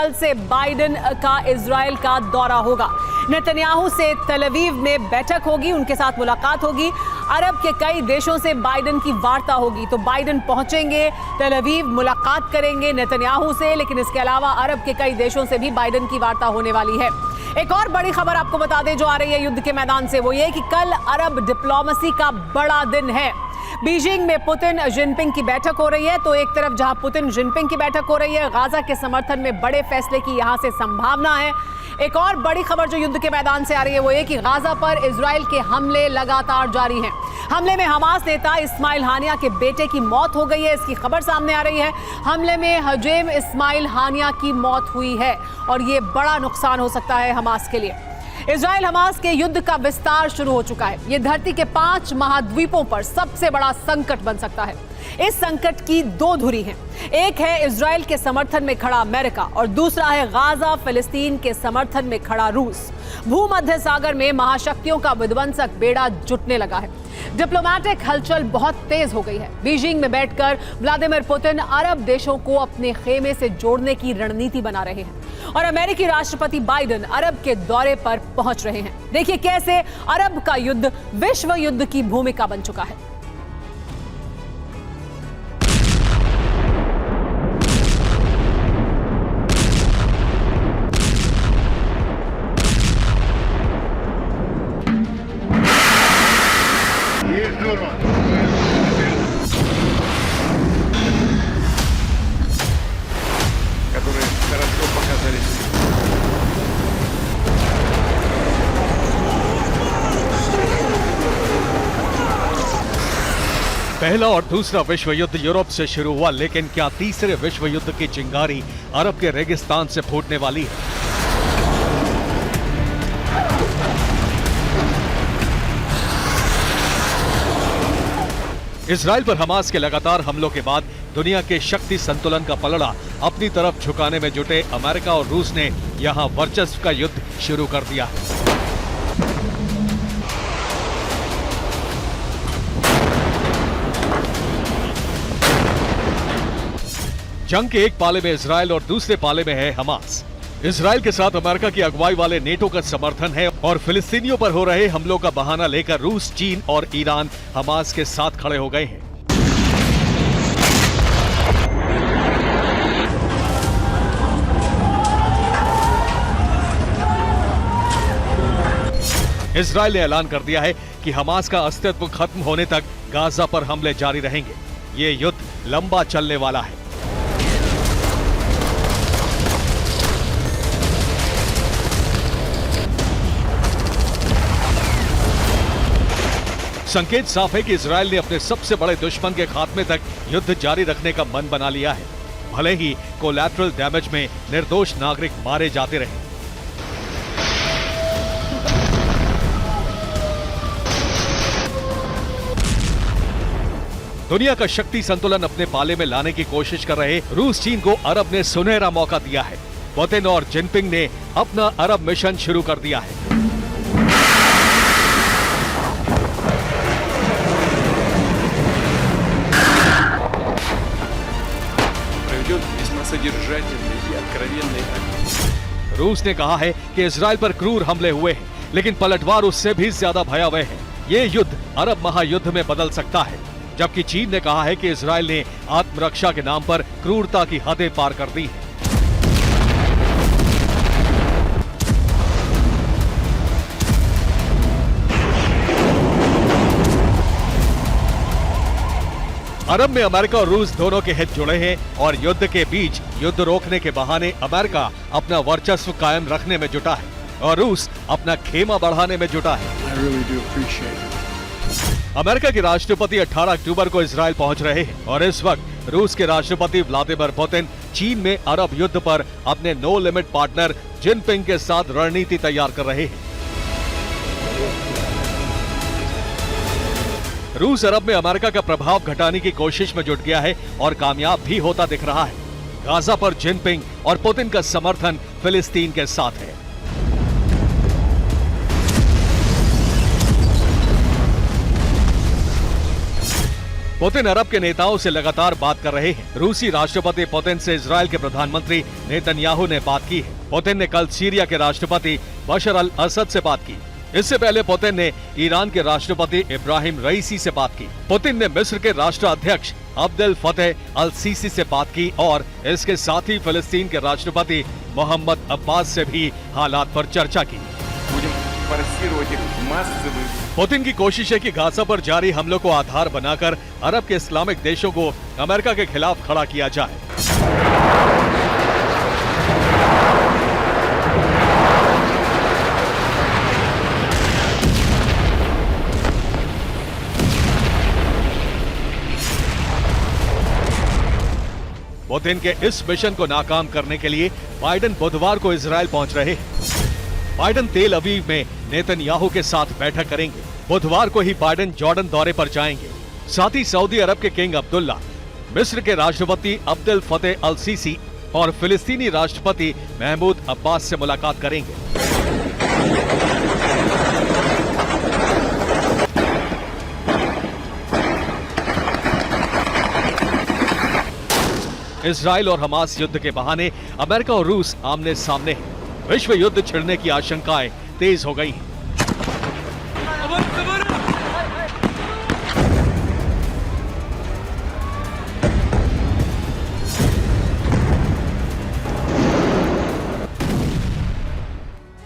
कल से बाइडेन का इजराइल का दौरा होगा। नेतन्याहू से तेल अवीव में बैठक होगी, उनके साथ मुलाकात होगी। अरब के कई देशों से बाइडेन की वार्ता होगी। तो बाइडेन पहुंचेंगे तेल अवीव, मुलाकात करेंगे नेतन्याहू से, लेकिन इसके अलावा अरब के कई देशों से भी बाइडेन की वार्ता होने वाली है। एक और बड़ी खबर आपको बता दें जो आ रही है युद्ध के मैदान से, वो ये कि कल अरब डिप्लोमेसी का बड़ा दिन है। बीजिंग में पुतिन जिनपिंग की बैठक हो रही है। तो एक तरफ जहां पुतिन जिनपिंग की बैठक हो रही है, गाजा के समर्थन में बड़े फैसले की यहां से संभावना है। एक और बड़ी खबर जो युद्ध के मैदान से आ रही है वो ये कि गाजा पर इजराइल के हमले लगातार जारी हैं। हमले में हमास नेता इस्माइल हानिया के बेटे की मौत हो गई है, इसकी खबर सामने आ रही है। हमले में हजेम इस्माइल हानिया की मौत हुई है और ये बड़ा नुकसान हो सकता है हमास के लिए। इजराइल हमास के युद्ध का विस्तार शुरू हो चुका है। ये धरती के 5 महाद्वीपों पर सबसे बड़ा संकट बन सकता है। इस संकट की 2 धुरी हैं। एक है इजराइल के समर्थन में खड़ा अमेरिका और दूसरा है गाजा फिलिस्तीन के समर्थन में खड़ा रूस। भूमध्य सागर में महाशक्तियों का विध्वंसक बेड़ा जुटने लगा है। डिप्लोमैटिक हलचल बहुत तेज हो गई है। बीजिंग में बैठकर व्लादिमीर पुतिन अरब देशों को अपने खेमे से जोड़ने की रणनीति बना रहे हैं और अमेरिकी राष्ट्रपति बाइडेन अरब के दौरे पर पहुंच रहे हैं। देखिए कैसे अरब का युद्ध विश्व युद्ध की भूमिका बन चुका है। पहला और दूसरा विश्व युद्ध यूरोप से शुरू हुआ, लेकिन क्या तीसरे विश्व युद्ध की चिंगारी अरब के रेगिस्तान से फूटने वाली है? इजराइल पर हमास के लगातार हमलों के बाद दुनिया के शक्ति संतुलन का पलड़ा अपनी तरफ झुकाने में जुटे अमेरिका और रूस ने यहां वर्चस्व का युद्ध शुरू कर दिया है। जंग के एक पाले में इजराइल और दूसरे पाले में है हमास। इजराइल के साथ अमेरिका की अगुवाई वाले नेटो का समर्थन है और फिलिस्तीनियों पर हो रहे हमलों का बहाना लेकर रूस, चीन और ईरान हमास के साथ खड़े हो गए हैं। इजराइल ने ऐलान कर दिया है कि हमास का अस्तित्व खत्म होने तक गाजा पर हमले जारी रहेंगे। ये युद्ध लंबा चलने वाला है। संकेत साफ है कि इजराइल ने अपने सबसे बड़े दुश्मन के खात्मे तक युद्ध जारी रखने का मन बना लिया है, भले ही कोलैटरल डैमेज में निर्दोष नागरिक मारे जाते रहे। दुनिया का शक्ति संतुलन अपने पाले में लाने की कोशिश कर रहे रूस, चीन को अरब ने सुनहरा मौका दिया है। पुतिन और जिनपिंग ने अपना अरब मिशन शुरू कर दिया है। रूस ने कहा है कि इजराइल पर क्रूर हमले हुए हैं, लेकिन पलटवार उससे भी ज्यादा भयावह है। ये युद्ध अरब महायुद्ध में बदल सकता है। जबकि चीन ने कहा है कि इजराइल ने आत्मरक्षा के नाम पर क्रूरता की हदें पार कर दी है। अरब में अमेरिका और रूस दोनों के हित जुड़े हैं और युद्ध के बीच युद्ध रोकने के बहाने अमेरिका अपना वर्चस्व कायम रखने में जुटा है और रूस अपना खेमा बढ़ाने में जुटा है। अमेरिका के राष्ट्रपति 18 अक्टूबर को इजराइल पहुंच रहे हैं और इस वक्त रूस के राष्ट्रपति व्लादिमीर पुतिन चीन में अरब युद्ध पर अपने नो लिमिट पार्टनर जिनपिंग के साथ रणनीति तैयार कर रहे हैं। रूस अरब में अमेरिका का प्रभाव घटाने की कोशिश में जुट गया है और कामयाब भी होता दिख रहा है। गाजा पर जिनपिंग और पुतिन का समर्थन फिलिस्तीन के साथ है। पुतिन अरब के नेताओं से लगातार बात कर रहे हैं। रूसी राष्ट्रपति पुतिन से इजराइल के प्रधानमंत्री नेतन्याहू ने बात की है। पुतिन ने कल सीरिया के राष्ट्रपति बशर अल असद से बात की। इससे पहले पुतिन ने ईरान के राष्ट्रपति इब्राहिम रईसी से बात की। पुतिन ने मिस्र के राष्ट्राध्यक्ष अब्देल फतेह अल सीसी से बात की और इसके साथ ही फिलिस्तीन के राष्ट्रपति मोहम्मद अब्बास से भी हालात पर चर्चा की। पुतिन की कोशिश है कि गाजा पर जारी हमलों को आधार बनाकर अरब के इस्लामिक देशों को अमेरिका के खिलाफ खड़ा किया जाए। पुतिन के इस मिशन को नाकाम करने के लिए बाइडेन बुधवार को इजराइल पहुंच रहे हैं। बाइडेन तेल अवीव में नेतन्याहू के साथ बैठक करेंगे। बुधवार को ही बाइडेन जॉर्डन दौरे पर जाएंगे। साथ ही सऊदी अरब के किंग अब्दुल्ला, मिस्र के राष्ट्रपति अब्देल फतेह अल सीसी और फिलिस्तीनी राष्ट्रपति महमूद अब्बास से मुलाकात करेंगे। इजराइल और हमास युद्ध के बहाने अमेरिका और रूस आमने सामने हैं। विश्व युद्ध छिड़ने की आशंकाएं तेज हो गई हैं।